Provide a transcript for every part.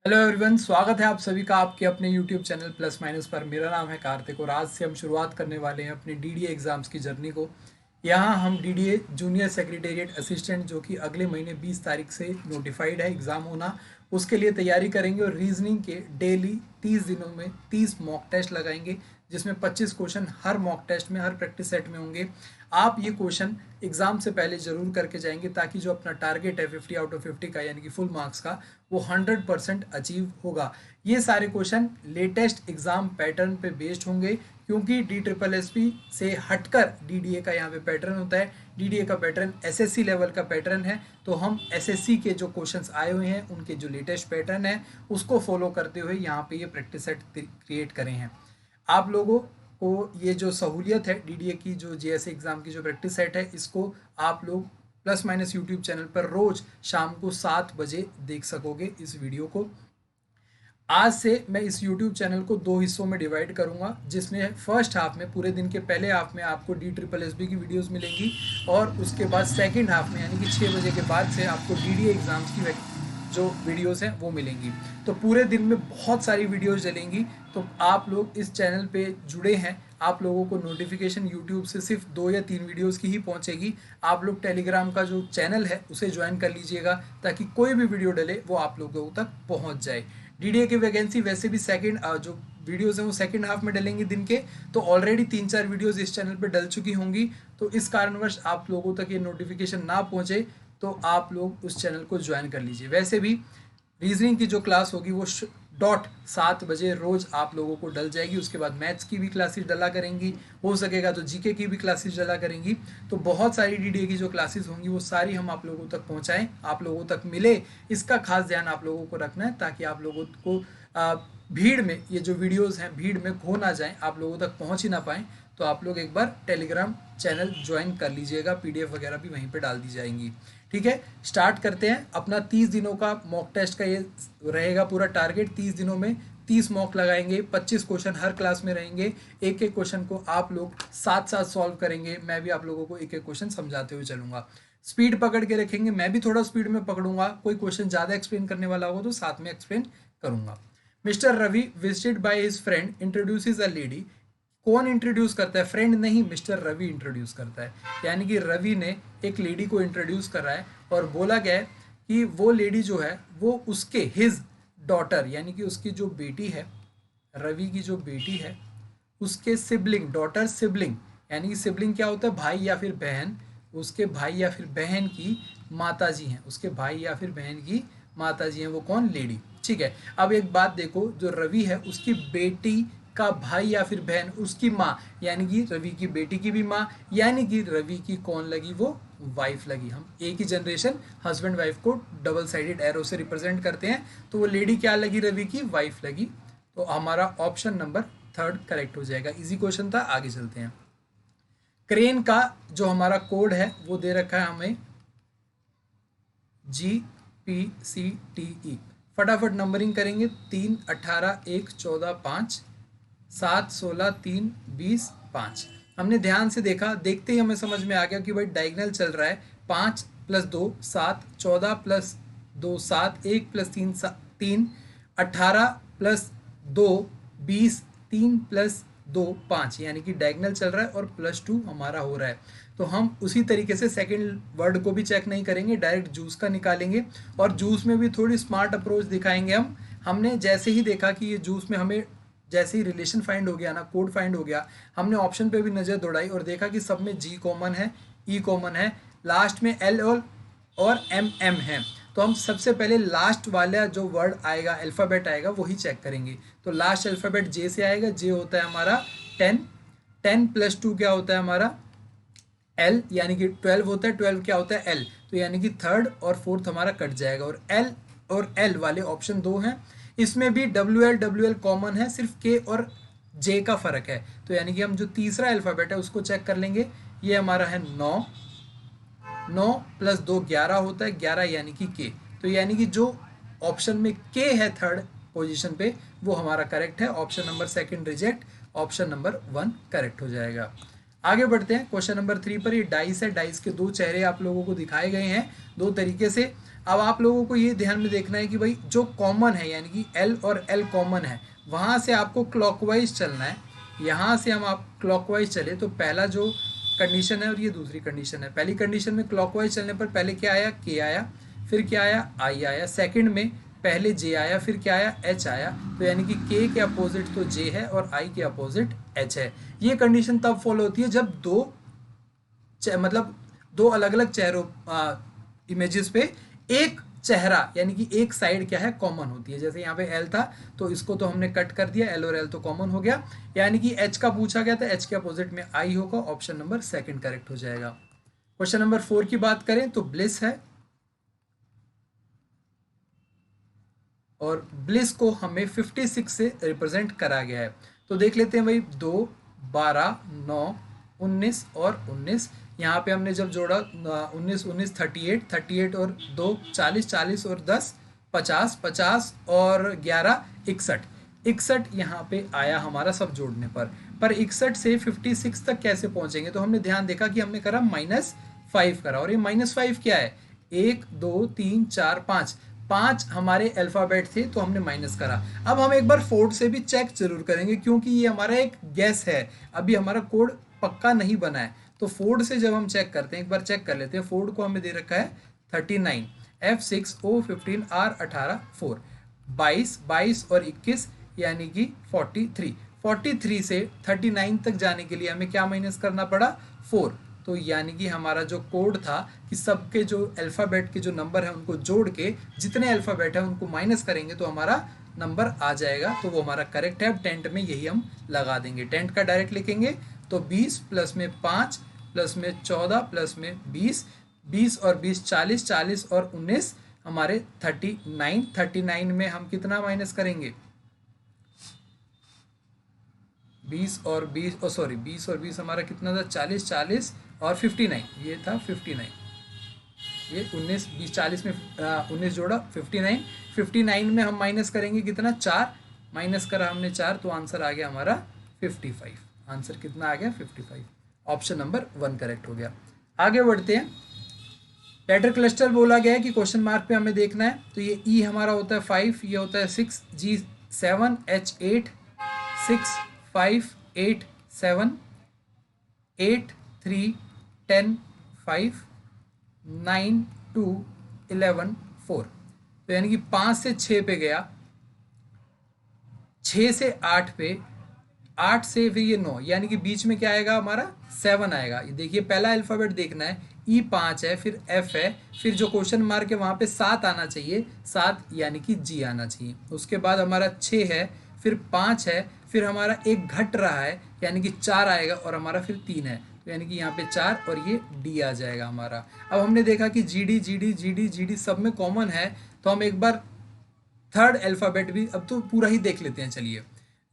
Hello everyone, स्वागत है आप सभी का आपके अपने यूट्यूब चैनल प्लस माइनस पर। मेरा नाम है कार्तिक और आज से हम शुरुआत करने वाले हैं अपने डीडीए एग्ज़ाम्स की जर्नी को। यहाँ हम डीडीए जूनियर सेक्रेटेरिएट असिस्टेंट जो कि अगले महीने 20 तारीख से नोटिफाइड है एग्ज़ाम होना, उसके लिए तैयारी करेंगे और रीजनिंग के डेली 30 दिनों में 30 मॉक टेस्ट लगाएंगे, जिसमें 25 क्वेश्चन हर मॉक टेस्ट में, हर प्रैक्टिस सेट में होंगे। आप ये क्वेश्चन एग्जाम से पहले जरूर करके जाएंगे ताकि जो अपना टारगेट है 50 आउट ऑफ 50 का यानी कि फुल मार्क्स का, वो 100% अचीव होगा। ये सारे क्वेश्चन लेटेस्ट एग्जाम पैटर्न पे बेस्ड होंगे, क्योंकि DSSB से हटकर डीडीए का यहाँ पे पैटर्न होता है। डीडीए का पैटर्न एसएससी लेवल का पैटर्न है, तो हम एसएससी के जो क्वेश्चंस आए हुए हैं उनके जो लेटेस्ट पैटर्न है उसको फॉलो करते हुए यहाँ पे ये प्रैक्टिस सेट क्रिएट करे हैं। आप लोगों को ये जो सहूलियत है डीडीए की, जो जीएस एग्ज़ाम की जो प्रैक्टिस सेट है, इसको आप लोग प्लस माइनस यूट्यूब चैनल पर रोज शाम को 7 बजे देख सकोगे इस वीडियो को। आज से मैं इस YouTube चैनल को 2 हिस्सों में डिवाइड करूंगा, जिसमें फर्स्ट हाफ में, पूरे दिन के पहले हाफ में आपको DSSB की वीडियोस मिलेंगी और उसके बाद सेकंड हाफ में यानी कि 6 बजे के बाद से आपको डीडीए एग्ज़ाम्स की जो वीडियोस हैं वो मिलेंगी। तो पूरे दिन में बहुत सारी वीडियोस चलेंगी। तो आप लोग इस चैनल पे जुड़े हैं, आप लोगों को नोटिफिकेशन यूट्यूब से सिर्फ 2 या 3 वीडियोस की ही पहुंचेगी। आप लोग टेलीग्राम का जो चैनल है उसे ज्वाइन कर लीजिएगा ताकि कोई भी वीडियो डले वो आप लोगों तक पहुंच जाए। डीडीए की वैकेंसी वैसे भी सेकंड जो वीडियोस हैं वो सेकंड हाफ में डलेंगे दिन के, तो ऑलरेडी 3-4 वीडियोस इस चैनल पे डल चुकी होंगी। तो इस कारणवश आप लोगों तक ये नोटिफिकेशन ना पहुंचे तो आप लोग उस चैनल को ज्वाइन कर लीजिए। वैसे भी रीजनिंग की जो क्लास होगी वो डॉट 7 बजे रोज आप लोगों को डल जाएगी। उसके बाद मैथ्स की भी क्लासेस डला करेंगी, हो सकेगा तो जीके की भी क्लासेस डला करेंगी। तो बहुत सारी डीडीए की जो क्लासेस होंगी वो सारी हम आप लोगों तक पहुंचाएं, आप लोगों तक मिले, इसका खास ध्यान आप लोगों को रखना है ताकि आप लोगों को भीड़ में ये जो वीडियोस हैं भीड़ में खो ना जाएं, आप लोगों तक पहुंच ही ना पाएं। तो आप लोग एक बार टेलीग्राम चैनल ज्वाइन कर लीजिएगा, पीडीएफ वगैरह भी वहीं पे डाल दी जाएंगी। ठीक है, स्टार्ट करते हैं। अपना 30 दिनों का मॉक टेस्ट का ये रहेगा पूरा टारगेट। 30 दिनों में 30 मॉक लगाएंगे, 25 क्वेश्चन हर क्लास में रहेंगे। एक एक क्वेश्चन को आप लोग साथ साथ सॉल्व करेंगे, मैं भी आप लोगों को एक एक क्वेश्चन समझाते हुए चलूंगा। स्पीड पकड़ के रखेंगे, मैं भी थोड़ा स्पीड में पकड़ूंगा। कोई क्वेश्चन ज़्यादा एक्सप्लेन करने वाला होगा तो साथ में एक्सप्लेन करूंगा। Mister Ravi visited by his friend introduces a lady. कौन इंट्रोड्यूस करता है? फ्रेंड नहीं, मिस्टर रवि इंट्रोड्यूस करता है। यानी कि रवि ने एक लेडी को इंट्रोड्यूस कर रहा है और बोला गया है कि वो लेडी जो है वो उसके हिज डॉटर यानी कि उसकी जो बेटी है, रवि की जो बेटी है, उसके सिबलिंग, डॉटर सिबलिंग, यानी कि सिबलिंग क्या होता है? भाई या फिर बहन। उसके भाई या फिर बहन की माता जी हैं, उसके भाई या फिर बहन की माता जी हैं, वो कौन? लेडी। ठीक है, अब एक बात देखो, जो रवि है उसकी बेटी का भाई या फिर बहन उसकी माँ, यानी कि रवि की बेटी की भी माँ, यानी कि रवि की कौन लगी? वो वाइफ लगी। हम एक ही जनरेशन हस्बैंड वाइफ को डबल साइडेड एरो से रिप्रेजेंट करते हैं, तो वो लेडी क्या लगी? रवि की वाइफ लगी। तो हमारा ऑप्शन नंबर 3 करेक्ट हो जाएगा। इजी क्वेश्चन था, आगे चलते हैं। क्रेन का जो हमारा कोड है वो दे रखा है हमें GPCTE। फटाफट नंबरिंग करेंगे। 3, 18, 1, 14, 5, 7, 16, 3, 20, 5। हमने ध्यान से देखा, देखते ही हमें समझ में आ गया कि भाई डायगोनल चल रहा है। 5 + 2 7, 14 + 2 7, 1 + 3 3, 18 + 2 20, 3 + 2 5, यानी कि डायगोनल चल रहा है और +2 हमारा हो रहा है। तो हम उसी तरीके से सेकंड वर्ड को भी चेक नहीं करेंगे, डायरेक्ट जूस का निकालेंगे और जूस में भी थोड़ी स्मार्ट अप्रोच दिखाएंगे हम। हमने जैसे ही देखा कि ये जूस में हमें जैसे ही रिलेशन फाइंड हो गया ना, कोड फाइंड हो गया, हमने ऑप्शन पे भी नज़र दौड़ाई और देखा कि सब में G कॉमन है, E कॉमन है, लास्ट में L और M है। तो हम सबसे पहले लास्ट वाला जो वर्ड आएगा, अल्फ़ाबेट आएगा, वही चेक करेंगे। तो लास्ट अल्फ़ाबेट J से आएगा। J होता है हमारा 10, 10 + 2 क्या होता है हमारा? L, यानी कि 12 होता है। 12 क्या होता है? L। तो यानी कि थर्ड और फोर्थ हमारा कट जाएगा और L और L वाले ऑप्शन 2 हैं। इसमें भी WL कॉमन है, सिर्फ K और J का फर्क है। तो यानी कि हम जो तीसरा अल्फ़ाबेट है उसको चेक कर लेंगे। ये हमारा है 9, 9 + 2 11 होता है, 11 यानी कि K। तो यानी कि जो ऑप्शन में K है थर्ड पोजीशन पे, वो हमारा करेक्ट है। Option number 2 reject, option number 1 correct हो जाएगा। आगे बढ़ते हैं क्वेश्चन नंबर 3 पर। ये डाइस है, डाइस के 2 चेहरे आप लोगों को दिखाए गए हैं 2 तरीके से। अब आप लोगों को ये ध्यान में देखना है कि भाई जो कॉमन है यानी कि L और L कॉमन है, वहाँ से आपको क्लॉकवाइज चलना है। यहाँ से हम आप क्लॉकवाइज चले तो पहला जो कंडीशन है और ये दूसरी कंडीशन है। पहली कंडीशन में क्लॉकवाइज चलने पर पहले क्या आया, K आया, फिर क्या आया, I आया। सेकंड में पहले J आया, फिर क्या आया, H आया। तो यानी कि K के अपोजिट तो J है और I के अपोजिट H है। ये कंडीशन तब फॉलो होती है जब मतलब दो अलग अलग चेहरों इमेजेस पे एक चेहरा यानी कि एक साइड क्या है, कॉमन होती है। जैसे यहाँ पे L था तो इसको तो हमने कट कर दिया, L और L तो कॉमन हो गया, यानी कि H का पूछा गया था, H के अपोजिट में I होगा। ऑप्शन नंबर सेकंड करेक्ट हो जाएगा। क्वेश्चन नंबर 4 की बात करें तो ब्लिस है और ब्लिस को हमें 56 से रिप्रेजेंट करा गया है। तो देख लेते हैं भाई, 2, 12, 9, 19 और 19। यहाँ पे हमने जब जोड़ा 19, 19, 38, 38 और 2, 40, 40 और 10, 50, 50 और 11, 61, 61 यहाँ पे आया हमारा सब जोड़ने पर 61 से 56 तक कैसे पहुंचेंगे। तो हमने ध्यान देखा कि हमने करा -5 करा, और ये -5 क्या है, 1, 2, 3, 4, 5, 5 हमारे अल्फ़ाबेट थे तो हमने माइनस करा। अब हम एक बार फोर्ड से भी चेक जरूर करेंगे क्योंकि ये हमारा एक गैस है, अभी हमारा कोड पक्का नहीं बना है। तो फोर्ड से जब हम चेक करते हैं, एक बार चेक कर लेते हैं। फोर्ड को हमें दे रखा है 39, F6, O15, R18, 4, 22, 22 और 21 यानी कि 43, 43 से 39 तक जाने के लिए हमें क्या माइनस करना पड़ा, 4। तो यानी कि हमारा जो कोड था कि सबके जो अल्फ़ाबेट के जो नंबर है उनको जोड़ के जितने अल्फ़ाबेट है उनको माइनस करेंगे तो हमारा नंबर आ जाएगा। तो वो हमारा करेक्ट है। अब टेंट में यही हम लगा देंगे, टेंट का डायरेक्ट लिखेंगे तो 20 प्लस में 5 प्लस में 14 प्लस में 20, 20 और 20 40, 40 और 19 हमारे 39, 39 में हम कितना माइनस करेंगे, 20 और 20 सॉरी 20 और 20 हमारा कितना था, 40, 40 और 59, ये था 59, ये 19, 20, 40 में 19 जोड़ा 59, 59 में हम माइनस करेंगे कितना, 4, माइनस करा हमने 4 तो आंसर आ गया हमारा 55। आंसर कितना आ गया, 55। ऑप्शन नंबर 1 करेक्ट हो गया। आगे बढ़ते हैं। लेटर क्लस्टर बोला गया है कि क्वेश्चन मार्क पे हमें देखना है। तो ये ई हमारा होता है 5, ये होता है 6, जी 7, H 8, 6, 5, 8, 7, 8, 3, 10, 5, 9, 2, 11, 4। तो यानी कि 5 से 6 पे गया, 6 से 8 पे, 8 से फिर ये 9, यानी कि बीच में क्या आएगा हमारा, 7 आएगा। ये देखिए पहला अल्फ़ाबेट देखना है, ई 5 है, फिर एफ है, फिर जो क्वेश्चन मार्क है वहाँ पे 7 आना चाहिए, 7 यानी कि जी आना चाहिए। उसके बाद हमारा 6 है, फिर 5 है, फिर हमारा एक घट रहा है यानी कि 4 आएगा, और हमारा फिर 3 है तो यानी कि यहाँ पे 4 और ये डी आ जाएगा हमारा। अब हमने देखा कि G D G D G D G D सब में कॉमन है, तो हम एक बार थर्ड अल्फ़ाबेट भी अब तो पूरा ही देख लेते हैं। चलिए,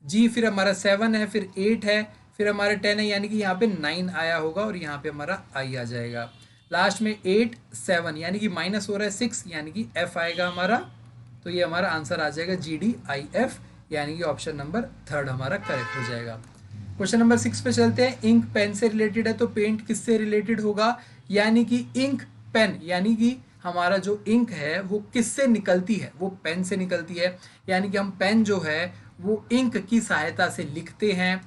जी फिर हमारा 7 है, फिर 8 है, फिर हमारा 10 है, यानी कि यहाँ पे 9 आया होगा और यहाँ पे हमारा आई आ जाएगा। लास्ट में 8, 7 यानी कि माइनस हो रहा है 6 यानी कि एफ आएगा हमारा। तो ये हमारा आंसर आ जाएगा GDIF, यानी कि ऑप्शन नंबर 3 हमारा करेक्ट हो जाएगा। क्वेश्चन नंबर 6 पे चलते हैं। इंक पेन से रिलेटेड है तो पेंट किससे रिलेटेड होगा, यानी कि इंक पेन यानी कि हमारा जो इंक है वो किससे निकलती है, वो पेन से निकलती है। यानी कि हम पेन जो है वो इंक की सहायता से लिखते हैं,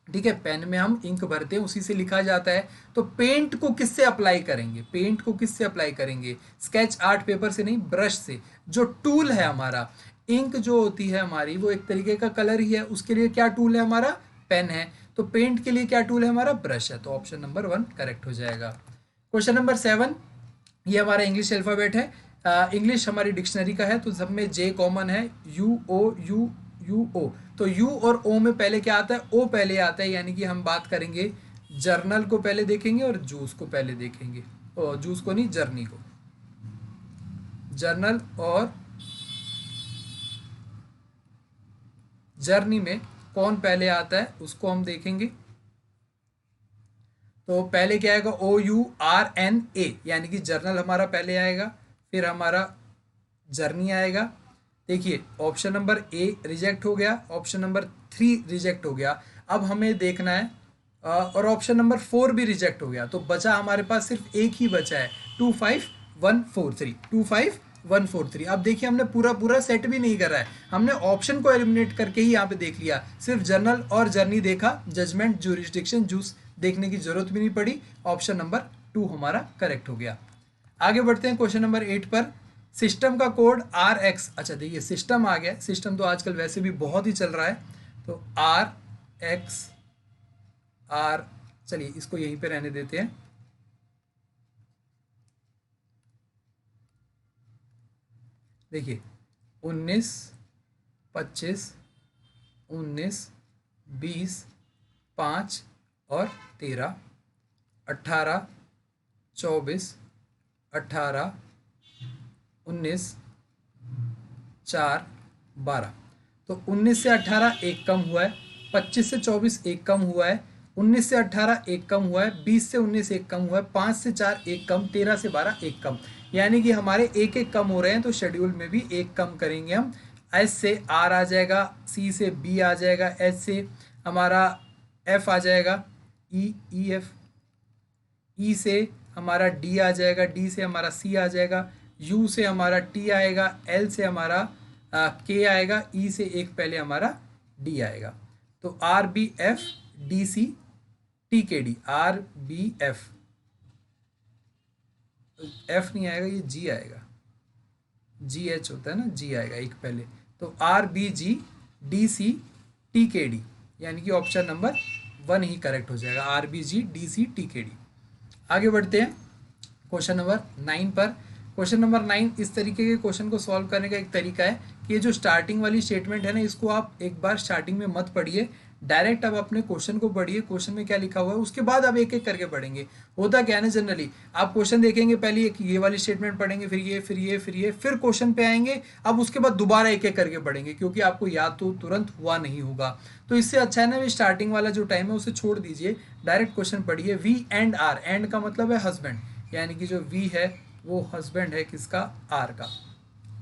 ठीक है। पेन में हम इंक भरते हैं, उसी से लिखा जाता है। तो पेंट को किससे अप्लाई करेंगे, पेंट को किससे अप्लाई करेंगे, स्केच आर्ट पेपर से नहीं, ब्रश से। जो टूल है हमारा, इंक जो होती है हमारी वो एक तरीके का कलर ही है, उसके लिए क्या टूल है हमारा, पेन है। तो पेंट के लिए क्या टूल है हमारा, ब्रश है। तो ऑप्शन नंबर 1 करेक्ट हो जाएगा। क्वेश्चन नंबर 7, ये हमारा इंग्लिश अल्फ़ाबेट है। इंग्लिश हमारी डिक्शनरी का है तो सब में जे कॉमन है, UO। तो यू और ओ में पहले क्या आता है, ओ पहले आता है, यानी कि हम बात करेंगे जर्नल को पहले देखेंगे और जूस को पहले देखेंगे। जूस को नहीं, जर्नी को। जर्नल और जर्नी में कौन पहले आता है उसको हम देखेंगे। तो पहले क्या आएगा, OURNA यानी कि जर्नल हमारा पहले आएगा, फिर हमारा जर्नी आएगा। देखिए ऑप्शन नंबर ए रिजेक्ट हो गया, ऑप्शन नंबर 3 रिजेक्ट हो गया। अब हमें देखना है और ऑप्शन नंबर 4 भी रिजेक्ट हो गया, तो बचा हमारे पास सिर्फ एक ही बचा है, 2, 5, 143, 25143। अब देखिए हमने पूरा पूरा सेट भी नहीं करा है, हमने ऑप्शन को एलिमिनेट करके ही यहाँ पे देख लिया, सिर्फ जर्नल और जर्नी देखा, जजमेंट ज्यूरिसडिक्शन जूस देखने की जरूरत भी नहीं पड़ी। ऑप्शन नंबर 2 हमारा करेक्ट हो गया। आगे बढ़ते हैं क्वेश्चन नंबर 8 पर। सिस्टम का कोड RX, अच्छा देखिए सिस्टम आ गया, सिस्टम तो आजकल वैसे भी बहुत ही चल रहा है, तो RX R, चलिए इसको यहीं पे रहने देते हैं। देखिए 19, 25, 19, 20, 5 और 13, 18, 24, 18, 19, 4, 12। तो 19 से 18 एक कम हुआ है, 25 से 24 एक कम हुआ है, 19 से 18 एक कम हुआ है, 20 से 19 एक कम हुआ है, 5 से 4 एक कम, 13 से 12 एक कम, यानी कि हमारे एक एक कम हो रहे हैं, तो शेड्यूल में भी एक कम करेंगे हम। एस से आर आ जाएगा, सी से बी आ जाएगा, एच से हमारा एफ आ जाएगा, ई एफ, ई से हमारा डी आ जाएगा, डी से हमारा सी आ जाएगा, यू से हमारा टी आएगा, एल से हमारा के आएगा, ई से एक पहले हमारा डी आएगा। तो R B F D C T के D, R B F, F नहीं आएगा, ये जी आएगा, जी एच होता है ना, जी आएगा एक पहले, तो R B G D C T के डी, यानी कि ऑप्शन नंबर 1 ही करेक्ट हो जाएगा, R B G D C T के डी। आगे बढ़ते हैं क्वेश्चन नंबर 9 पर। क्वेश्चन नंबर 9 इस तरीके के क्वेश्चन को सॉल्व करने का एक तरीका है कि ये जो स्टार्टिंग वाली स्टेटमेंट है ना, इसको आप एक बार स्टार्टिंग में मत पढ़िए, डायरेक्ट आप अपने क्वेश्चन को पढ़िए, क्वेश्चन में क्या लिखा हुआ है उसके बाद आप एक एक करके पढ़ेंगे। होता क्या है ना, जनरली आप क्वेश्चन देखेंगे, पहले एक ये वाली स्टेटमेंट पढ़ेंगे, फिर ये फिर ये फिर ये, फिर क्वेश्चन पे आएंगे, अब उसके बाद दोबारा एक एक करके पढ़ेंगे, क्योंकि आपको याद तो तुरंत हुआ नहीं होगा। तो इससे अच्छा है ना, स्टार्टिंग वाला जो टाइम है उसे छोड़ दीजिए, डायरेक्ट क्वेश्चन पढ़िए। वी एंड आर, एंड का मतलब है हस्बैंड, यानी कि जो वी है वो हस्बैंड है किसका, आर का,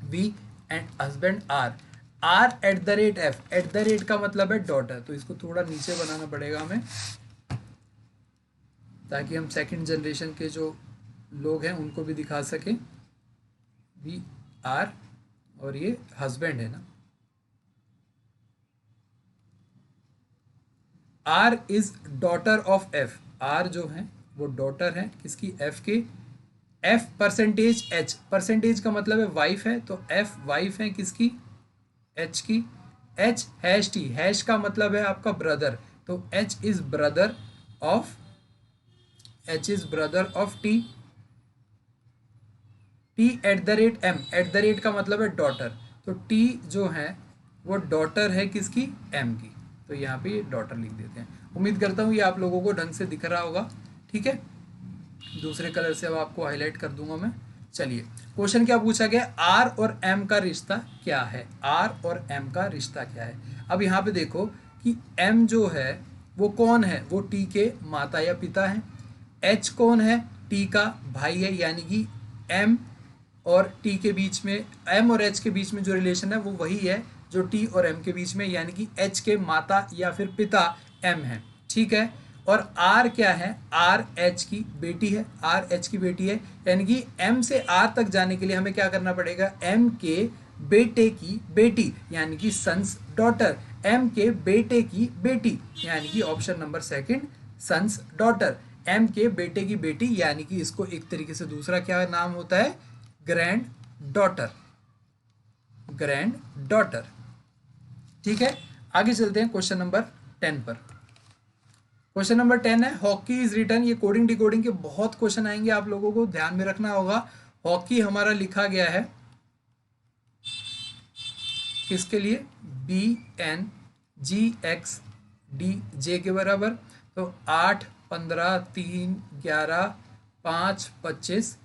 V and husband R. R at the rate F, at the rate का मतलब है डॉटर, तो इसको थोड़ा नीचे बनाना पड़ेगा हमें, ताकि हम सेकंड जनरेशन के जो लोग हैं उनको भी दिखा सकें। वी आर, और ये हस्बैंड है ना, R is daughter of F, R जो है वो डॉटर है किसकी, एफ के। एफ परसेंटेज एच, परसेंटेज का मतलब है वाइफ है, तो एफ वाइफ है किसकी, एच की। एच हैश टी, हैश का मतलब है आपका ब्रदर, तो H is brother of, H is brother of T. T at the rate M, at the rate का मतलब है डॉटर, तो टी जो है वो डॉटर है किसकी, एम की, तो यहाँ पे डॉटर लिख देते हैं। उम्मीद करता हूँ ये आप लोगों को ढंग से दिख रहा होगा, ठीक है। दूसरे कलर से अब आपको हाईलाइट कर दूंगा मैं। चलिए क्वेश्चन क्या पूछा गया, आर और एम का रिश्ता क्या है, आर और एम का रिश्ता क्या है। अब यहाँ पे देखो कि एम जो है वो कौन है, वो टी के माता या पिता है। एच कौन है, टी का भाई है, यानी कि एम और टी के बीच में, एम और एच के बीच में जो रिलेशन है वो वही है जो टी और एम के बीच में, यानी कि एच के माता या फिर पिता एम है, ठीक है। और आर क्या है, आर एच की बेटी है, आर एच की बेटी है, यानी कि एम से आर तक जाने के लिए हमें क्या करना पड़ेगा, एम के बेटे की बेटी, यानी कि सन्स डॉटर, एम के बेटे की बेटी, यानी कि option number second son's daughter, M के बेटे की बेटी, यानी कि इसको एक तरीके से दूसरा क्या नाम होता है, ग्रैंड डॉटर, ग्रैंड डॉटर, ठीक है। आगे चलते हैं क्वेश्चन नंबर 10 पर। क्वेश्चन नंबर 10 है हॉकी इज रिटन, ये कोडिंग डिकोडिंग के बहुत क्वेश्चन आएंगे, आप लोगों को ध्यान में रखना होगा। हॉकी हमारा लिखा गया है किसके लिए, B N G X D J के बराबर, तो 8, 15, 3, 11, 5, 25,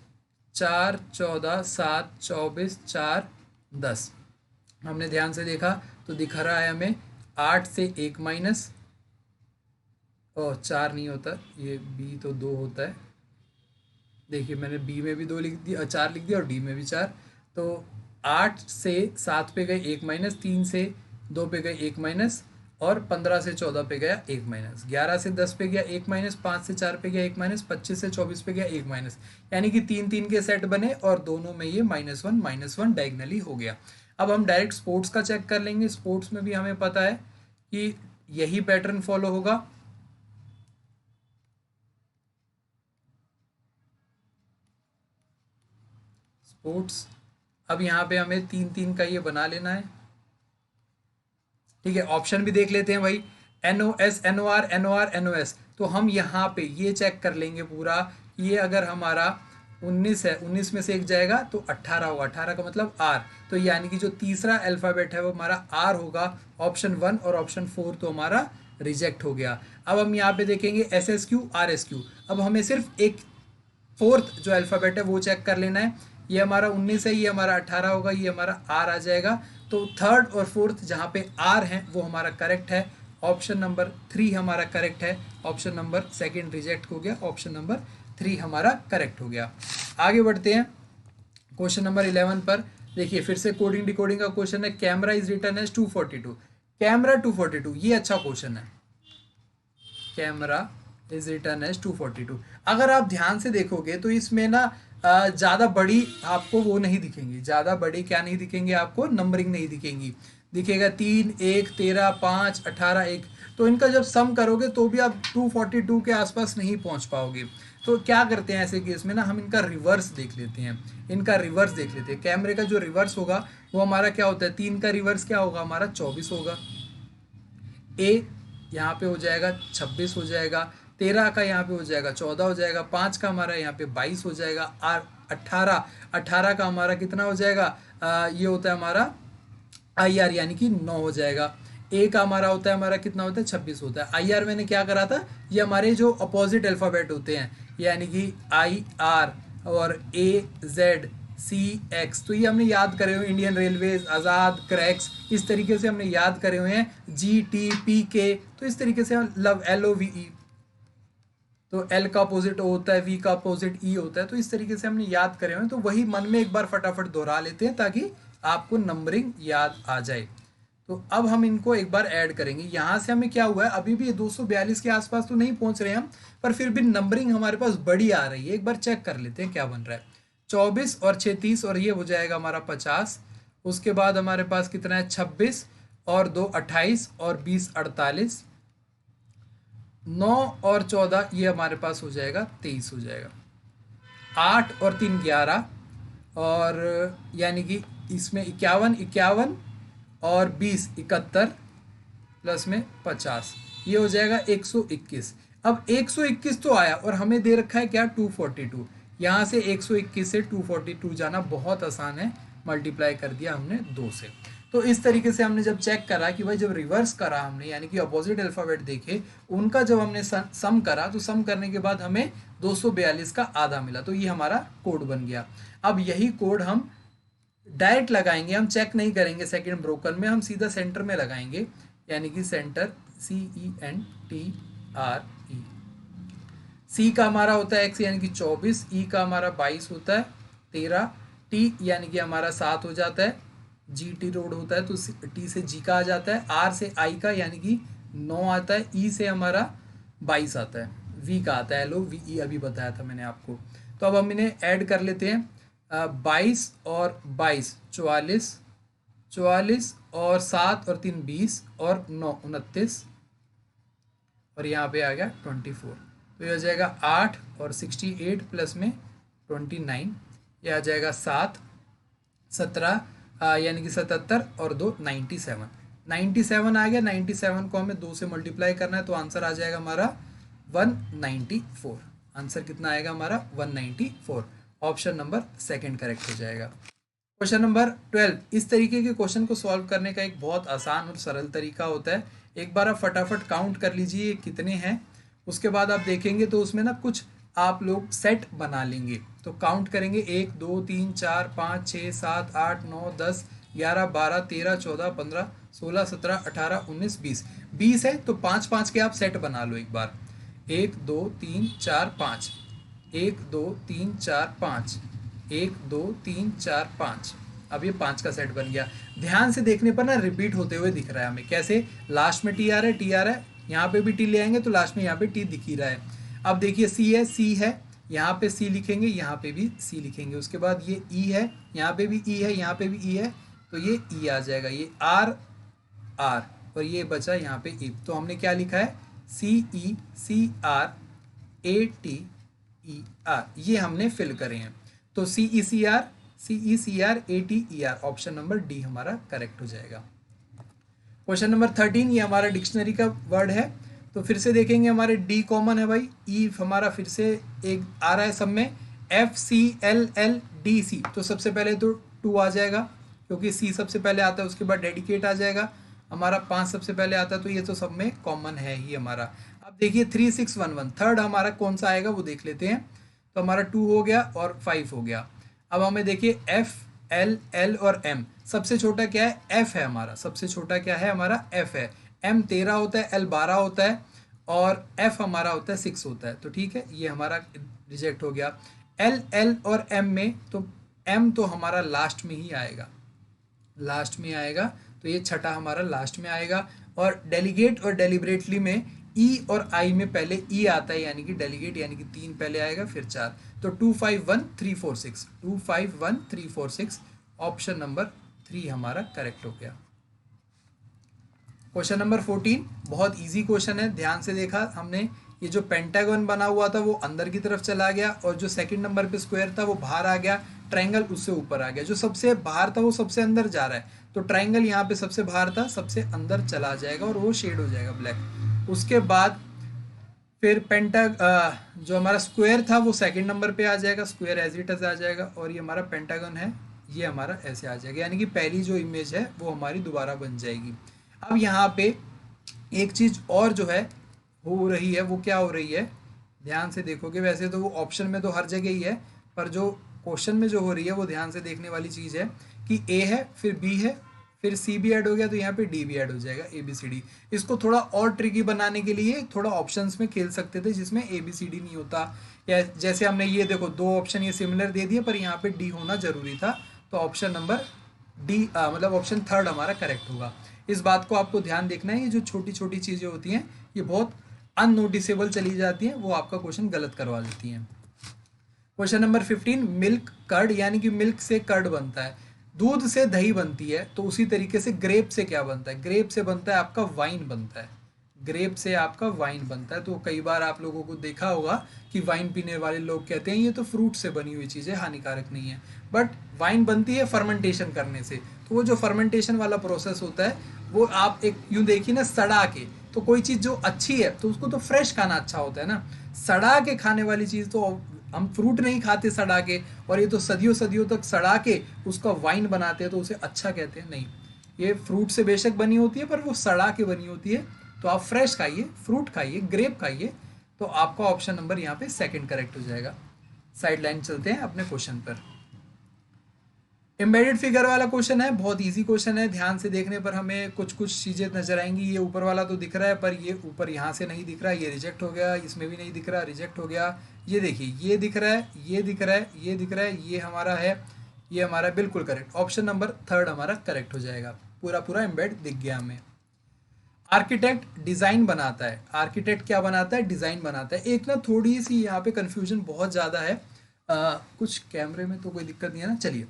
4, 14, 7, 24, 4, 10। हमने ध्यान से देखा तो दिखा रहा है हमें 8 से 1 माइनस, और 4 नहीं होता, ये बी तो 2 होता है, देखिए मैंने बी में भी 2 लिख दिया, 4 लिख दिया, और डी में भी 4, तो 8 से 7 पे गए 1 माइनस, 3 से 2 पे गए 1 माइनस, और 15 से 14 पे गया 1 माइनस, 11 से 10 पे गया 1 माइनस, 5 से 4 पे गया 1 माइनस, 25 से 24 पे गया 1 माइनस, यानी कि 3 3 के सेट बने और दोनों में ये -1 डायगनली हो गया। अब हम डायरेक्ट स्पोर्ट्स का चेक कर लेंगे। स्पोर्ट्स में भी हमें पता है कि यही पैटर्न फॉलो होगा। स्पोर्ट्स, अब यहाँ पे हमें 3 3 का ये बना लेना है। ठीक है, ऑप्शन भी देख लेते हैं भाई, NOS NOR NOR NOS। तो हम यहाँ पे ये चेक कर लेंगे पूरा, ये अगर हमारा 19 है, 19 में से एक जाएगा तो 18 होगा, 18 का मतलब R। तो यानी कि जो तीसरा अल्फ़ाबेट है वो हमारा R होगा। ऑप्शन 1 और ऑप्शन 4 तो हमारा रिजेक्ट हो गया। अब हम यहाँ पे देखेंगे SSQ RSQ। अब हमें सिर्फ एक फोर्थ जो अल्फ़ाबेट है वो चेक कर लेना है। ये हमारा 19 है, ये हमारा 18 होगा, ये हमारा R आ जाएगा। तो थर्ड और फोर्थ जहाँ पे R है वो हमारा करेक्ट है। ऑप्शन नंबर 3 हमारा करेक्ट है। ऑप्शन नंबर 2 रिजेक्ट हो गया, ऑप्शन नंबर 3 हमारा करेक्ट हो गया। आगे बढ़ते हैं क्वेश्चन नंबर 11 पर। देखिए फिर से कोडिंग डिकोडिंग का क्वेश्चन है। Camera is written as 242। Camera 242, ये अच्छा क्वेश्चन है। Camera is written as 242। अगर आप ध्यान से देखोगे तो इसमें ना ज़्यादा बड़ी आपको वो नहीं दिखेंगी, ज़्यादा बड़ी क्या नहीं दिखेंगे आपको, नंबरिंग नहीं दिखेंगी। दिखेगा 3 1 13 5 18 1। तो इनका जब सम करोगे तो भी आप 242 के आसपास नहीं पहुंच पाओगे। तो क्या करते हैं ऐसे केस में ना, हम इनका रिवर्स देख लेते हैं। इनका रिवर्स देख लेते हैं। कैमरे का जो रिवर्स होगा वो हमारा क्या होता है, 3 का रिवर्स क्या होगा हमारा 24 होगा। ए यहाँ पे हो जाएगा 26 हो जाएगा, 13 का यहाँ पे हो जाएगा 14 हो जाएगा, 5 का हमारा यहाँ पे 22 हो जाएगा, और 18 का हमारा कितना हो जाएगा, ये होता है हमारा IR यानी कि 9 हो जाएगा। ए का हमारा होता है, हमारा कितना होता है 26 होता है। IR मैंने क्या करा था, ये हमारे जो अपोजिट अल्फ़ाबेट होते हैं यानी कि IR और AZCX, तो ये हमने याद करे हुए, इंडियन रेलवेज, आज़ाद, क्रैक्स, इस तरीके से हमने याद करे हुए हैं। GTPK, तो इस तरीके से लव LOVE, तो L का अपोजिट O होता है, V का अपोजिट E होता है। तो इस तरीके से हमने याद करे हुए हैं, तो वही मन में एक बार फटाफट दोहरा लेते हैं ताकि आपको नंबरिंग याद आ जाए। तो अब हम इनको एक बार ऐड करेंगे। यहाँ से हमें क्या हुआ है, अभी भी 242 के आसपास तो नहीं पहुंच रहे हम, पर फिर भी नंबरिंग हमारे पास बड़ी आ रही है। एक बार चेक कर लेते हैं क्या बन रहा है। 24 और 6 30 और ये हो जाएगा हमारा 50। उसके बाद हमारे पास कितना है 26 और 2 28 और 20 48, 9 और 14 ये हमारे पास हो जाएगा 23 हो जाएगा, 8 और 3 11, और यानी कि इसमें 51 और 20 71 प्लस में 50, ये हो जाएगा 121। अब 121 तो आया और हमें दे रखा है क्या 242। यहाँ से 121 से 242 जाना बहुत आसान है, मल्टीप्लाई कर दिया हमने 2 से। तो इस तरीके से हमने जब चेक करा कि भाई जब रिवर्स करा हमने यानी कि अपोजिट अल्फ़ाबेट देखे, उनका जब हमने सम करा तो सम करने के बाद हमें 242 का आधा मिला, तो ये हमारा कोड बन गया। अब यही कोड हम डायरेक्ट लगाएंगे, हम चेक नहीं करेंगे सेकंड ब्रोकन में, हम सीधा सेंटर में लगाएंगे यानी कि सेंटर CENTRE। C का हमारा होता है X यानी कि 24, E का हमारा 22 होता है, 13, T यानी कि हमारा 7 हो जाता है, GT रोड होता है तो T से G का आ जाता है, R से I का यानी कि 9 आता है, E से हमारा 22 आता है, V का आता है LOVE, अभी बताया था मैंने आपको। तो अब हम इन्हें ऐड कर लेते हैं। 22 और 22 44, 44 और 7 और 3 20 और 9 29, और यहाँ पे आ गया 24। तो ये हो जाएगा 8 और 68 प्लस में 29, ये आ जाएगा 7 17 यानी कि 77 और 2 97। 97 आ गया। 97 को हमें 2 से मल्टीप्लाई करना है तो आंसर आ जाएगा हमारा 194। आंसर कितना आएगा हमारा 194। ऑप्शन नंबर 2 करेक्ट हो जाएगा। Question number 12। इस तरीके के क्वेश्चन को सॉल्व करने का एक बहुत आसान और सरल तरीका होता है। एक बार आप फटाफट काउंट कर लीजिए कितने हैं, उसके बाद आप देखेंगे तो उसमें ना कुछ आप लोग सेट बना लेंगे। तो काउंट करेंगे 1 2 3 4 5 6 7 8 9 10 11 12 13 14 15 16 17 18 19 20। 20 है तो 5 5 के आप सेट बना लो एक बार। 1 2 3 4 5, 1 2 3 4 5, 1 2 3 4 5, अब ये 5 का सेट बन गया। ध्यान से देखने पर ना रिपीट होते हुए दिख रहा है हमें। कैसे? लास्ट में टी आ रहा है, टी आ रहा है, यहाँ पे भी टी ले आएंगे तो लास्ट में यहाँ पे टी दिख ही रहा है। अब देखिए सी है, सी है, यहाँ पे सी लिखेंगे, यहाँ पे भी सी लिखेंगे। उसके बाद ये ई है, यहाँ पे भी ई है, यहाँ पे भी ई है, तो ये ई आ जाएगा। ये आर, आर, और ये बचा यहाँ पे ई। तो हमने क्या लिखा है? CECRATER, ये हमने फिल करे हैं। तो CECRATER, ऑप्शन नंबर डी हमारा करेक्ट हो जाएगा। क्वेश्चन नंबर 13, ये हमारा डिक्शनरी का वर्ड है। तो फिर से देखेंगे, हमारे डी कॉमन है भाई, ई हमारा फिर से एक आ रहा है सब में, FCLLDC, तो सबसे पहले तो 2 आ जाएगा क्योंकि सी सबसे पहले आता है, उसके बाद डेडिकेट आ जाएगा, हमारा 5 सबसे पहले आता है, तो ये तो सब में कॉमन है ही हमारा। अब देखिए 3611, थर्ड हमारा कौन सा आएगा वो देख लेते हैं। तो हमारा 2 हो गया और 5 हो गया। अब हमें देखिए F, L, L और M, सबसे छोटा क्या है? F है हमारा, सबसे छोटा क्या है हमारा? F है। M 13 होता है, L 12 होता है और F हमारा होता है 6 होता है। तो ठीक है, ये हमारा रिजेक्ट हो गया। L, L और M में तो M तो हमारा लास्ट में ही आएगा, लास्ट में आएगा, तो ये छठा हमारा लास्ट में आएगा। और डेलीगेट और डेलिबरेटली में ई और आई में पहले ई आता है, यानी कि डेलीगेट, यानी कि 3 पहले आएगा फिर 4। तो 251346, 251346, ऑप्शन नंबर 3 हमारा करेक्ट हो गया। क्वेश्चन नंबर 14 बहुत इजी क्वेश्चन है, ध्यान से देखा हमने। ये जो पेंटागन बना हुआ था वो अंदर की तरफ चला गया और जो सेकंड नंबर पे स्क्वायर था वो बाहर आ गया, ट्रायंगल उससे ऊपर आ गया। जो सबसे बाहर था वो सबसे अंदर जा रहा है, तो ट्रायंगल यहाँ पे सबसे बाहर था, सबसे अंदर चला जाएगा और वो शेड हो जाएगा ब्लैक। उसके बाद फिर जो हमारा स्क्वायर था वो सेकंड नंबर पे आ जाएगा, स्क्वायर एज इट इज आ जाएगा, और ये हमारा पेंटागन है, ये हमारा ऐसे आ जाएगा, यानी कि पहली जो इमेज है वो हमारी दोबारा बन जाएगी। अब यहाँ पे एक चीज़ और जो है हो रही है, वो क्या हो रही है? ध्यान से देखोगे, वैसे तो वो ऑप्शन में तो हर जगह ही है, पर जो क्वेश्चन में जो हो रही है वो ध्यान से देखने वाली चीज़ है कि ए है, फिर बी है, फिर सी भी ऐड हो गया, तो यहाँ पे डी भी ऐड हो जाएगा, ABCD। इसको थोड़ा और ट्रिकी बनाने के लिए थोड़ा ऑप्शंस में खेल सकते थे जिसमें ABCD नहीं होता, या जैसे हमने ये देखो 2 ऑप्शन ये सिमिलर दे दिए पर यहाँ पे डी होना जरूरी था, तो ऑप्शन नंबर डी मतलब ऑप्शन थर्ड हमारा करेक्ट होगा। इस बात को आपको ध्यान देखना है, ये जो छोटी छोटी चीज़ें होती हैं ये बहुत अननोटिसेबल चली जाती हैं, वो आपका क्वेश्चन गलत करवा देती हैं। क्वेश्चन नंबर 15, मिल्क कर्ड, यानी कि मिल्क से कर्ड बनता है, दूध से दही बनती है, तो उसी तरीके से ग्रेप से क्या बनता है? ग्रेप से बनता है आपका वाइन बनता है, ग्रेप से आपका वाइन बनता है। तो कई बार आप लोगों को देखा होगा कि वाइन पीने वाले लोग कहते हैं ये तो फ्रूट से बनी हुई चीज़ है, हानिकारक नहीं है, बट वाइन बनती है फर्मेंटेशन करने से। तो वो जो फर्मेंटेशन वाला प्रोसेस होता है वो आप एक यूँ देखिए ना, सड़ा के, तो कोई चीज़ जो अच्छी है तो उसको तो फ्रेश खाना अच्छा होता है ना, सड़ा के खाने वाली चीज़ तो हम फ्रूट नहीं खाते सड़ा के, और ये तो सदियों सदियों तक सड़ा के उसका वाइन बनाते हैं तो उसे अच्छा कहते हैं। नहीं, ये फ्रूट से बेशक बनी होती है पर वो सड़ा के बनी होती है, तो आप फ्रेश खाइए, फ्रूट खाइए, ग्रेप खाइए, तो आपका ऑप्शन नंबर यहाँ पे सेकंड करेक्ट हो जाएगा। साइड लाइन चलते हैं अपने क्वेश्चन पर। एम्बेडेड फिगर वाला क्वेश्चन है, बहुत इजी क्वेश्चन है, ध्यान से देखने पर हमें कुछ कुछ चीज़ें नजर आएंगी। ये ऊपर वाला तो दिख रहा है पर ये ऊपर यहाँ से नहीं दिख रहा, ये रिजेक्ट हो गया, इसमें भी नहीं दिख रहा, रिजेक्ट हो गया। ये देखिए, ये दिख रहा है, ये दिख रहा है, ये दिख रहा है, ये हमारा है, ये हमारा बिल्कुल करेक्ट, ऑप्शन नंबर थर्ड हमारा करेक्ट हो जाएगा। पूरा पूरा एम्बेड दिख गया हमें। आर्किटेक्ट डिज़ाइन बनाता है, आर्किटेक्ट क्या बनाता है? डिज़ाइन बनाता है। एक ना थोड़ी सी यहाँ पे कन्फ्यूजन बहुत ज़्यादा है, कुछ कैमरे में तो कोई दिक्कत नहीं है ना, चलिए।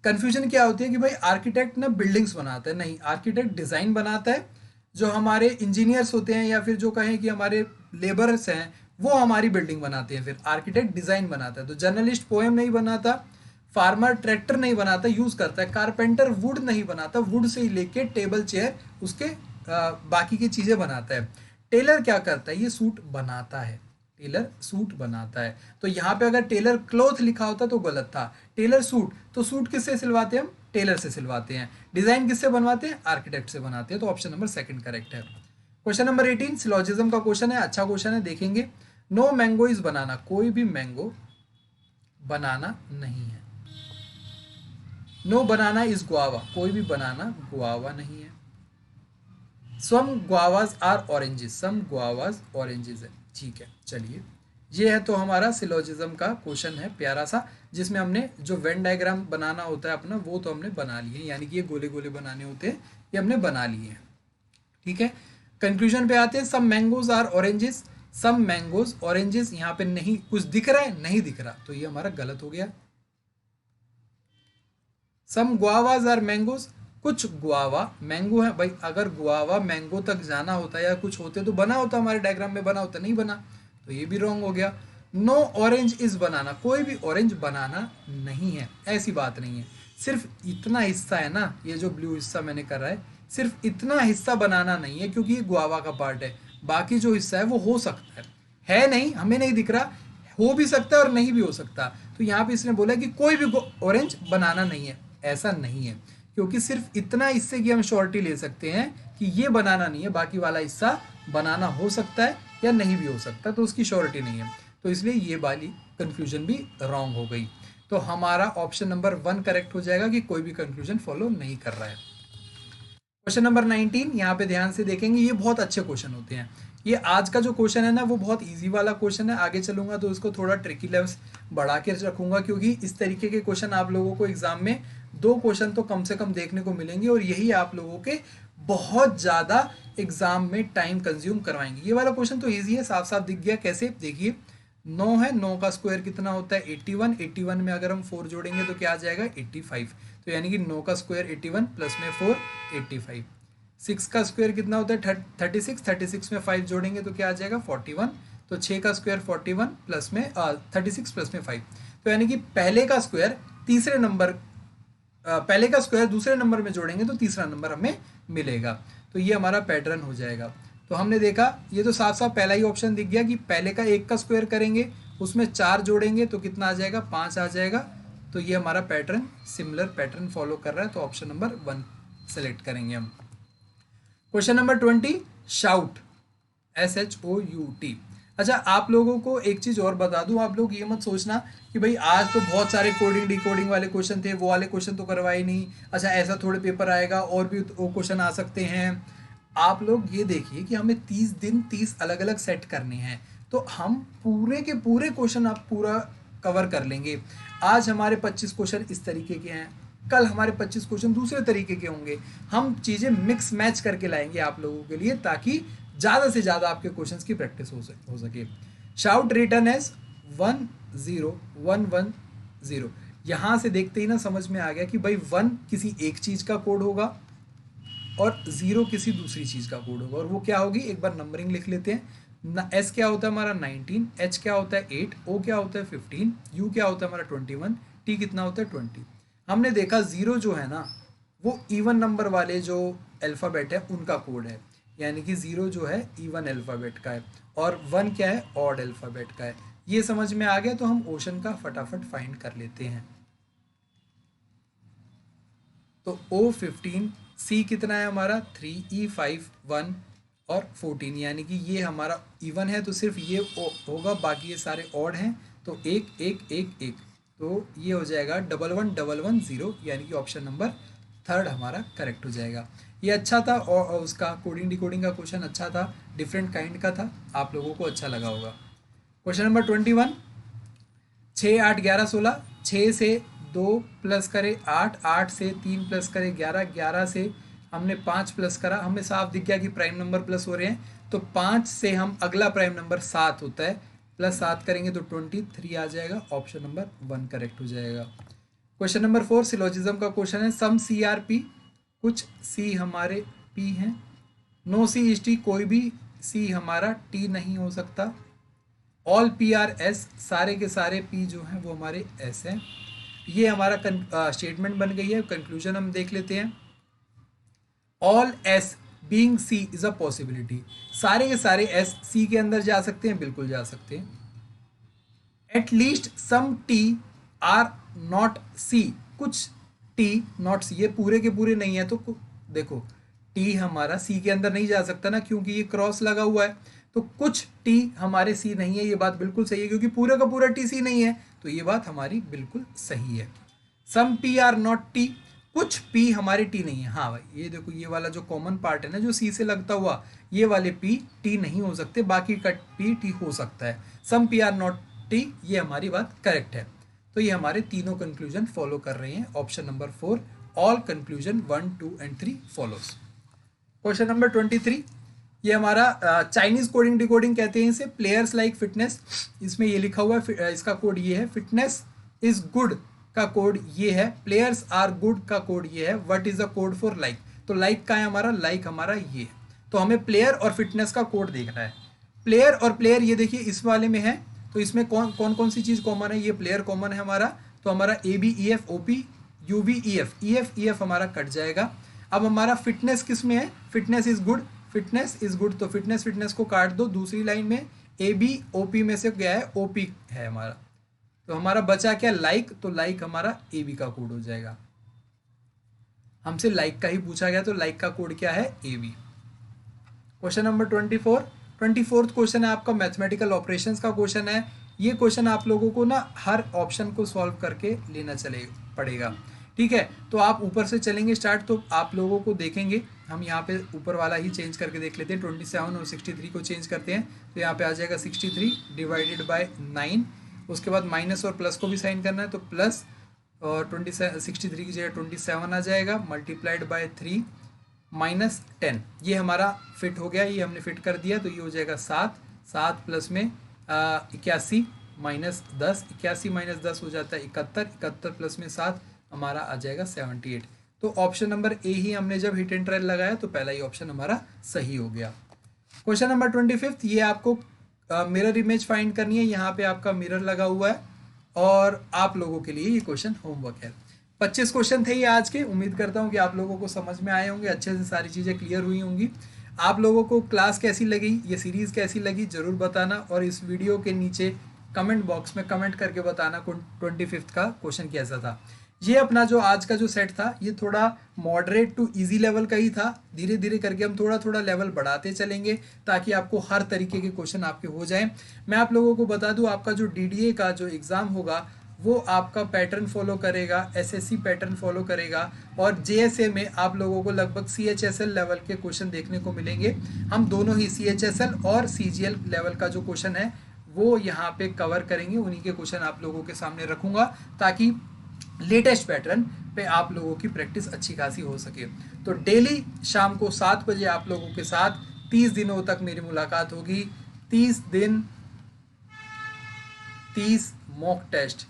कन्फ्यूजन क्या होती है कि भाई आर्किटेक्ट ना बिल्डिंग्स बनाता है, नहीं, आर्किटेक्ट डिज़ाइन बनाता है। जो हमारे इंजीनियर्स होते हैं या फिर जो कहें कि हमारे लेबरर्स हैं वो हमारी बिल्डिंग बनाते हैं, फिर आर्किटेक्ट डिज़ाइन बनाता है। तो जर्नलिस्ट पोएम नहीं बनाता, फार्मर ट्रैक्टर नहीं बनाता, यूज़ करता है, कारपेंटर वुड नहीं बनाता, वुड से ही लेके टेबल चेयर उसके बाकी की चीज़ें बनाता है। टेलर क्या करता है? ये सूट बनाता है, टेलर सूट बनाता है। तो यहाँ पे अगर टेलर क्लॉथ लिखा होता तो गलत था, टेलर सूट, तो सूट किससे सिलवाते हैं हम? टेलर से सिलवाते हैं। डिज़ाइन किससे बनवाते हैं? आर्किटेक्ट से बनाते हैं, तो ऑप्शन नंबर सेकंड करेक्ट है। क्वेश्चन नंबर 18 सिलोजिज्म का क्वेश्चन है, अच्छा क्वेश्चन है, देखेंगे। नो मैंगो इज बनाना, कोई भी मैंगो बनाना नहीं है। नो बनाना इज गुआवा, कोई भी बनाना गुआवा नहीं है। Some guavas are oranges, some guavas oranges है, ठीक है, चलिए ये है तो हमारा सिलोजिज्म का क्वेश्चन है प्यारा सा, जिसमें हमने जो वेन डायग्राम बनाना होता है अपना वो तो हमने बना लिए, यानी कि ये गोले गोले बनाने होते हैं, ये हमने बना लिए हैं। ठीक है, कंक्लूजन पे आते हैं। Some mangoes are oranges, some mangoes oranges, यहाँ पे नहीं कुछ दिख रहा है, नहीं दिख रहा, तो ये हमारा गलत हो गया। सम गुआवाज आर मैंगोज, कुछ गुआवा मैंगो है भाई, अगर गुआवा मैंगो तक जाना होता या कुछ होते तो बना होता, हमारे डायग्राम में बना होता, नहीं बना, तो ये भी रॉन्ग हो गया। नो ऑरेंज इज बनाना, कोई भी ऑरेंज बनाना नहीं है, ऐसी बात नहीं है। सिर्फ इतना हिस्सा है ना, ये जो ब्लू हिस्सा मैंने करा है, सिर्फ इतना हिस्सा बनाना नहीं है, क्योंकि ये गुआवा का पार्ट है। बाकी जो हिस्सा है वो हो सकता है नहीं, हमें नहीं दिख रहा, हो भी सकता है और नहीं भी हो सकता। तो यहाँ पे इसने बोला कि कोई भी ऑरेंज बनाना नहीं है, ऐसा नहीं है, क्योंकि सिर्फ इतना हिस्से की हम श्योरिटी ले सकते हैं कि ये बनाना नहीं है, बाकी वाला हिस्सा बनाना हो सकता है या नहीं भी हो सकता, तो उसकी श्योरिटी नहीं है। तो इसलिए ये वाली कंक्लूजन भी रॉन्ग हो गई। तो हमारा ऑप्शन नंबर 1 करेक्ट हो जाएगा कि कोई भी कंक्लूजन फॉलो नहीं कर रहा है। क्वेश्चन नंबर 19, यहाँ पे ध्यान से देखेंगे, ये बहुत अच्छे क्वेश्चन होते हैं। ये आज का जो क्वेश्चन है ना वो बहुत इजी वाला क्वेश्चन है, आगे चलूंगा तो उसको थोड़ा ट्रिकी लेवल्स बढ़ा के रखूंगा, क्योंकि इस तरीके के क्वेश्चन आप लोगों को एग्जाम में 2 क्वेश्चन तो कम से कम देखने को मिलेंगे, और यही आप लोगों के बहुत ज़्यादा एग्जाम में टाइम कंज्यूम करवाएंगे। ये वाला क्वेश्चन तो ईजी है, साफ साफ दिख गया कैसे, देखिए 9 है, 9 का स्क्वायर कितना होता है 81, 81 में अगर हम 4 जोड़ेंगे तो क्या आ जाएगा 85, तो यानी कि 9 का स्क्वायर 81 प्लस में 4 85। 6 का स्क्वायर कितना होता है 36, 36 में 5 जोड़ेंगे तो क्या आ जाएगा 41, तो 6 का स्क्वायर 41 प्लस में 36 प्लस में 5, तो यानी कि पहले का स्क्वायर तीसरे नंबर, पहले का स्क्वायर दूसरे नंबर में जोड़ेंगे तो तीसरा नंबर हमें मिलेगा। तो ये हमारा पैटर्न हो जाएगा। तो हमने देखा ये तो साफ साफ पहला ही ऑप्शन दिख गया कि पहले का 1 का स्क्वायर करेंगे, उसमें 4 जोड़ेंगे तो कितना आ जाएगा 5 आ जाएगा। तो ये हमारा पैटर्न सिमिलर पैटर्न फॉलो कर रहा है, तो ऑप्शन नंबर 1 सेलेक्ट करेंगे हम। Question number 20, shout, SHOUT। अच्छा, आप लोगों को एक चीज़ और बता दूं, आप लोग ये मत सोचना कि भाई आज तो बहुत सारे कोडिंग डिकोडिंग वाले क्वेश्चन थे, वो वाले क्वेश्चन तो करवाए नहीं, अच्छा ऐसा थोड़े पेपर आएगा और भी वो क्वेश्चन आ सकते हैं। आप लोग ये देखिए कि हमें 30 दिन 30 अलग अलग सेट करने हैं, तो हम पूरे के पूरे क्वेश्चन आप पूरा कवर कर लेंगे। आज हमारे 25 क्वेश्चन इस तरीके के हैं, कल हमारे 25 क्वेश्चन दूसरे तरीके के होंगे, हम चीज़ें मिक्स मैच करके लाएंगे आप लोगों के लिए, ताकि ज़्यादा से ज़्यादा आपके क्वेश्चंस की प्रैक्टिस हो सके। शाउट रिटर्न एज 10110, यहाँ से देखते ही ना समझ में आ गया कि भाई 1 किसी एक चीज़ का कोड होगा और 0 किसी दूसरी चीज़ का कोड होगा, और वो क्या होगी एक बार नंबरिंग लिख लेते हैं। S क्या होता है हमारा 19, H क्या होता है 8, O क्या होता है 15, U क्या होता है हमारा 21, T कितना होता है 20। हमने देखा 0 जो है ना वो इवन नंबर वाले जो अल्फ़ाबेट है उनका कोड है, यानी कि 0 जो है इवन अल्फ़ाबेट का है, और 1 क्या है ऑड अल्फ़ाबेट का है। ये समझ में आ गया, तो हम ओशन का फटाफट फाइंड कर लेते हैं। तो O15, C कितना है हमारा 3, E5 1 और 14, यानी कि ये हमारा इवन है तो सिर्फ ये होगा, बाकी ये सारे ऑड हैं, तो 1 1 1 1, तो ये हो जाएगा 11110, यानी कि ऑप्शन नंबर 3 हमारा करेक्ट हो जाएगा। ये अच्छा था, और उसका कोडिंग डिकोडिंग का क्वेश्चन अच्छा था, डिफरेंट काइंड का था, आप लोगों को अच्छा लगा होगा। क्वेश्चन नंबर 21, 6 8 11 16, 6 से 2 प्लस करे 8, 8 से 3 प्लस करे 11, 11 से हमने 5 प्लस करा, हमें साफ दिख गया कि प्राइम नंबर प्लस हो रहे हैं, तो 5 से हम अगला प्राइम नंबर 7 होता है, प्लस 7 करेंगे तो 23 आ जाएगा, ऑप्शन नंबर 1 करेक्ट हो जाएगा। क्वेश्चन नंबर 4 सिलोजिज्म का क्वेश्चन है। सम CRP, कुछ C हमारे P हैं, नो C is T, कोई भी C हमारा T नहीं हो सकता, ऑल P are S, सारे के सारे P जो हैं वो हमारे S हैं। ये हमारा स्टेटमेंट बन गई है। कंक्लूजन हम देख लेते हैं। All S being C is a possibility, सारे के सारे S C के अंदर जा सकते हैं, बिल्कुल जा सकते हैं। At least some T are not C, कुछ T नॉट C, ये पूरे के पूरे नहीं है, तो देखो T हमारा C के अंदर नहीं जा सकता ना, क्योंकि ये क्रॉस लगा हुआ है, तो कुछ T हमारे C नहीं है, ये बात बिल्कुल सही है, क्योंकि पूरा का पूरा T C नहीं है, तो ये बात हमारी बिल्कुल सही है। सम P आर नॉट T, कुछ पी हमारे टी नहीं है। हाँ भाई ये देखो, ये वाला जो कॉमन पार्ट है ना जो सी से लगता हुआ, ये वाले पी टी नहीं हो सकते, बाकी का पी टी हो सकता है। Some P R not T, ये हमारी बात करेक्ट है। तो ये हमारे तीनों कंक्लूजन फॉलो कर रहे हैं। Option number 4, all conclusion 1, 2 and 3 follows. Question number 23, ये हमारा चाइनीज कोडिंग डिकोडिंग कहते हैं इसे, प्लेयर्स लाइक फिटनेस। इसमें ये लिखा हुआ है, इसका कोड ये है, फिटनेस इज गुड का कोड ये है, प्लेयर्स आर गुड का कोड ये है, what is the code for like. तो लाइक का है हमारा, लाइक हमारा ये है। तो हमें प्लेयर और फिटनेस का कोड देखना है। प्लेयर और प्लेयर ये देखिए इस वाले में है, तो इसमें कौन सी चीज़ कॉमन है, ये प्लेयर कॉमन है हमारा। तो हमारा A B E F O P U B E F हमारा कट जाएगा। अब हमारा फिटनेस किस में है, fitness is good, fitness is good, तो फिटनेस को काट दो। दूसरी लाइन में ए बी ओ पी में से क्या है, ओ पी है हमारा। तो हमारा बचा क्या, लाइक, तो लाइक हमारा ए बी का कोड हो जाएगा। हमसे लाइक का ही पूछा गया, तो लाइक का कोड क्या है, A B. Question number 24th question है आपका मैथमेटिकल ऑपरेशंस का क्वेश्चन है। ये क्वेश्चन आप लोगों को ना हर ऑप्शन को सॉल्व करके लेना पड़ेगा, ठीक है। तो आप ऊपर से चलेंगे स्टार्ट, तो आप लोगों को देखेंगे, हम यहाँ पे ऊपर वाला ही चेंज करके देख लेते हैं। 27 और 63 को चेंज करते हैं, तो यहाँ पे आ जाएगा 63 डिवाइडेड बाय 9। उसके बाद माइनस और प्लस को भी साइन करना है, तो प्लस और 63 की जगह 27 आ जाएगा, मल्टीप्लाइड बाय 3 माइनस 10। ये हमारा फिट हो गया, ये हमने फिट कर दिया, तो ये हो जाएगा 7 प्लस में 81 माइनस 10, 81 माइनस 10 हो जाता है 71 प्लस में 7 हमारा आ जाएगा 78। तो ऑप्शन नंबर ए ही हमने जब हिट एंड ट्रायल लगाया तो पहला ही ऑप्शन हमारा सही हो गया। क्वेश्चन नंबर 25, ये आपको मिरर इमेज फाइंड करनी है। यहाँ पे आपका मिरर लगा हुआ है और आप लोगों के लिए ये क्वेश्चन होमवर्क है। 25 क्वेश्चन थे ये आज के। उम्मीद करता हूँ कि आप लोगों को समझ में आए होंगे, अच्छे से सारी चीज़ें क्लियर हुई होंगी। आप लोगों को क्लास कैसी लगी, ये सीरीज़ कैसी लगी ज़रूर बताना, और इस वीडियो के नीचे कमेंट बॉक्स में कमेंट करके बताना 25th का क्वेश्चन कैसा था। ये अपना जो आज का जो सेट था ये थोड़ा मॉडरेट टू इजी लेवल का ही था। धीरे धीरे करके हम थोड़ा थोड़ा लेवल बढ़ाते चलेंगे ताकि आपको हर तरीके के क्वेश्चन आपके हो जाएं। मैं आप लोगों को बता दूं, आपका जो डीडीए का जो एग्ज़ाम होगा वो आपका पैटर्न फॉलो करेगा, एसएससी पैटर्न फॉलो करेगा, और जेएसए में आप लोगों को लगभग सीएचएसएल लेवल के क्वेश्चन देखने को मिलेंगे। हम दोनों ही सीएचएसएल और सीजीएल लेवल का जो क्वेश्चन है वो यहाँ पे कवर करेंगे, उन्हीं के क्वेश्चन आप लोगों के सामने रखूँगा ताकि लेटेस्ट पैटर्न पे आप लोगों की प्रैक्टिस अच्छी खासी हो सके। तो डेली शाम को 7 बजे आप लोगों के साथ 30 दिनों तक मेरी मुलाकात होगी। 30 दिन 30 मॉक टेस्ट।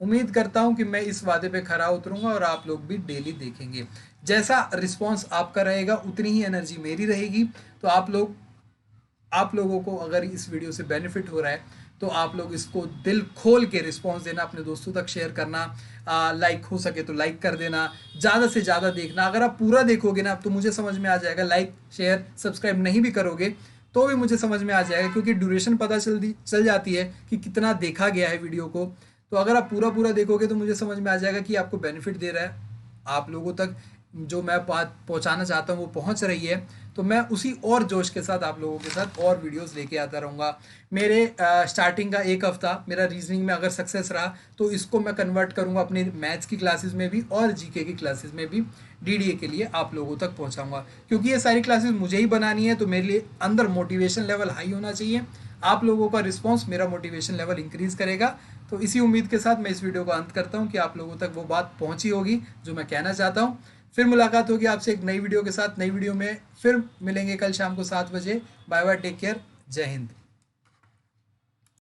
उम्मीद करता हूं कि मैं इस वादे पे खरा उतरूंगा और आप लोग भी डेली देखेंगे। जैसा रिस्पांस आपका रहेगा उतनी ही एनर्जी मेरी रहेगी। तो आप लोगों को अगर इस वीडियो से बेनिफिट हो रहा है तो आप लोग इसको दिल खोल के रिस्पांस देना, अपने दोस्तों तक शेयर करना, लाइक हो सके तो लाइक कर देना, ज़्यादा से ज़्यादा देखना। अगर आप पूरा देखोगे ना तो मुझे समझ में आ जाएगा। लाइक शेयर सब्सक्राइब नहीं भी करोगे तो भी मुझे समझ में आ जाएगा, क्योंकि ड्यूरेशन पता चल जाती है कि कितना देखा गया है वीडियो को। तो अगर आप पूरा देखोगे तो मुझे समझ में आ जाएगा कि आपको बेनिफिट दे रहा है, आप लोगों तक जो मैं बात पहुंचाना चाहता हूं वो पहुंच रही है। तो मैं उसी और जोश के साथ आप लोगों के साथ और वीडियोस लेके आता रहूँगा। मेरे स्टार्टिंग का 1 हफ्ता मेरा रीजनिंग में अगर सक्सेस रहा तो इसको मैं कन्वर्ट करूँगा अपने मैथ्स की क्लासेस में भी और जीके की क्लासेस में भी, डीडीए के लिए आप लोगों तक पहुँचाऊँगा। क्योंकि ये सारी क्लासेस मुझे ही बनानी है, तो मेरे लिए अंदर मोटिवेशन लेवल हाई होना चाहिए। आप लोगों का रिस्पॉन्स मेरा मोटिवेशन लेवल इंक्रीज़ करेगा। तो इसी उम्मीद के साथ मैं इस वीडियो को अंत करता हूँ कि आप लोगों तक वो बात पहुँची होगी जो मैं कहना चाहता हूँ। फिर मुलाकात होगी आपसे एक नई वीडियो के साथ। नई वीडियो में फिर मिलेंगे कल शाम को 7 बजे। बाय बाय, टेक केयर, जय हिंद।